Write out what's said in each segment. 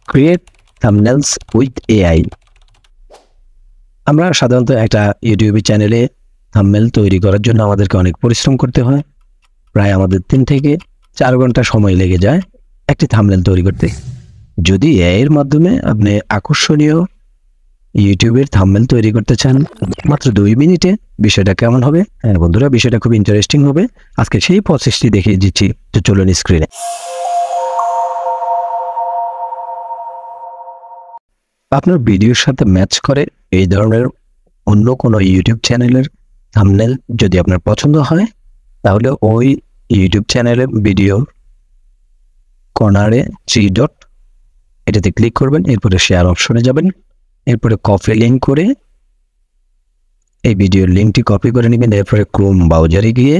Create থাম্বনেলস with AI. আমরা সাধারণত একটা ইউটিউব চ্যানেলে থাম্বনেল তৈরি করার জন্য আমাদেরকে অনেক পরিশ্রম করতে হয়। প্রায় আমাদের 3 থেকে 4 ঘন্টা সময় লেগে যায় একটি থাম্বনেল তৈরি করতে। যদি এআই এর মাধ্যমে আপনি আকর্ষণীয় ইউটিউবের থাম্বনেল তৈরি করতে চান মাত্র 2 মিনিটে, বিষয়টা কেমন হবে? হ্যাঁ বন্ধুরা, বিষয়টা খুব ইন্টারেস্টিং হবে। আজকে সেই প্রসেসটি দেখিয়ে দিচ্ছি, তো চলুন স্ক্রিনে। আপনার ভিডিওর সাথে ম্যাচ করে এই ধরনের অন্য কোনো ইউটিউব চ্যানেলের থাম্বনেল যদি আপনার পছন্দ হয়, তাহলে ওই ইউটিউব চ্যানেলের ভিডিও কর্নারে 3 ডট এটাতে ক্লিক করবেন, এরপরে শেয়ার অপশনে যাবেন, এরপরে কপি লিঙ্ক করে এই ভিডিওর লিঙ্কটি কপি করে নেবেন। এরপরে ক্রোম ব্রাউজারে গিয়ে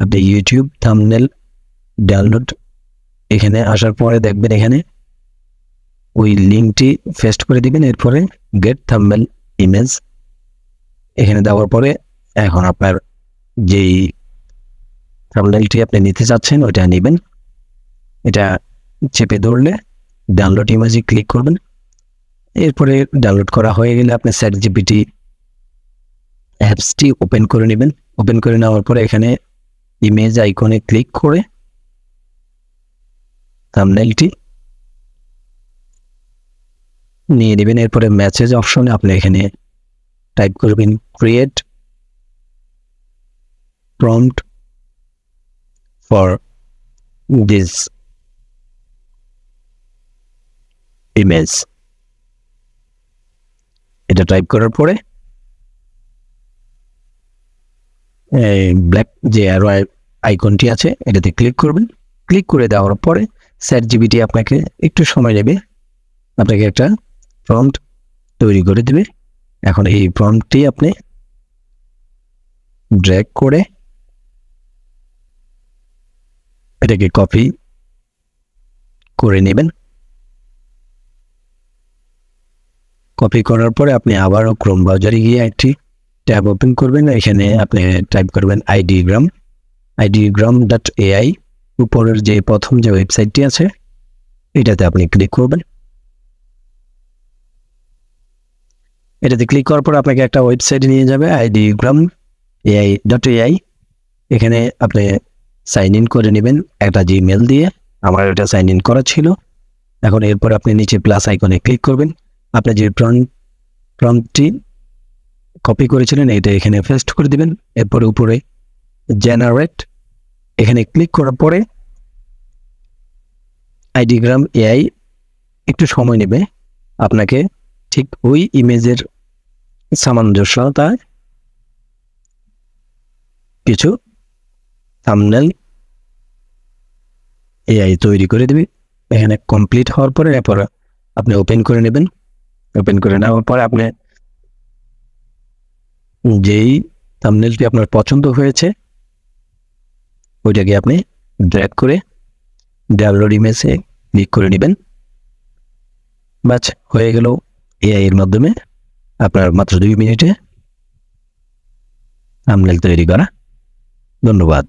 আপনি ইউটিউব থাম্বনেল ডাউনলোড, এখানে আসার পরে দেখবেন এখানে ওই লিঙ্কটি পেস্ট করে দিবেন। এরপরে গেট থাম্বনেল ইমেজ এখানে দেওয়ার পরে এখন আপনার যেই থাম্বনেলটি আপনি নিতে চাচ্ছেন ওইটা নেবেন। এটা চেপে ধরলে ডাউনলোড ইমেজে ক্লিক করবেন। এরপরে ডাউনলোড করা হয়ে গেলে আপনি চ্যাটজিপিটি অ্যাপসটি ওপেন করে নেবেন। ওপেন করে নেওয়ার পরে এখানে ইমেজ আইকনে ক্লিক করে থাম্বনেলটি নিয়ে নেবেন। এরপরে মেসেজ অপশনে আপনি এখানে টাইপ করবেন create prompt for this image. এটা টাইপ করার পরে ব্ল্যাক যে অ্যারো আইকনটি আছে এটাতে ক্লিক করবেন। ক্লিক করে দেওয়ার পরে চ্যাটজিপিটি আপনাকে একটু সময় নেবে, আপনাকে একটা প্রম্পট তৈরি করে দেবে। এখন এই প্রম্পটটি আপনি ড্র্যাগ করে এটাকে কপি করে নেবেন। কপি করার পরে আপনি আবারও ক্রোম ব্রাউজারে গিয়ে একটি ট্যাব ওপেন করবেন। এখানে আপনি টাইপ করবেন ideogram.ai। উপরের যে প্রথম যে ওয়েবসাইটটি আছে এটাতে আপনি ক্লিক করবেন। এটাতে ক্লিক করার পর আপনাকে একটা ওয়েবসাইটে নিয়ে যাবে ideogram.ai। এখানে আপনি সাইন ইন করে নেবেন একটা জিমেল দিয়ে। আমার এটা সাইন ইন করা ছিল। এখন এরপর আপনি নিচে প্লাস আইকনে ক্লিক করবেন। আপনি যে প্রম্পটটি কপি করেছিলেন এটা এখানে পেস্ট করে দিবেন। এরপরে উপরে জেনারেট এখানে ক্লিক করার পরে ideogram AI একটু সময় নেবে আপনাকে ঠিক ওই ইমেজের সামঞ্জস্যতায় কিছু থাম্বনেল AI তৈরি করে দেবে। এখানে কমপ্লিট হওয়ার পরে এরপর আপনি ওপেন করে নেবেন। ওপেন করে নেওয়ার পরে আপনি যেই থাম্বনেলটি আপনার পছন্দ হয়েছে ওইটাকে আপনি ড্র্যাগ করে ডাউনলোড ইমেজে ক্লিক করে নেবেন। বাস হয়ে গেল এআই এর মাধ্যমে আপনার মাত্র 2 মিনিটে থাম্বনেল তৈরি করা। ধন্যবাদ।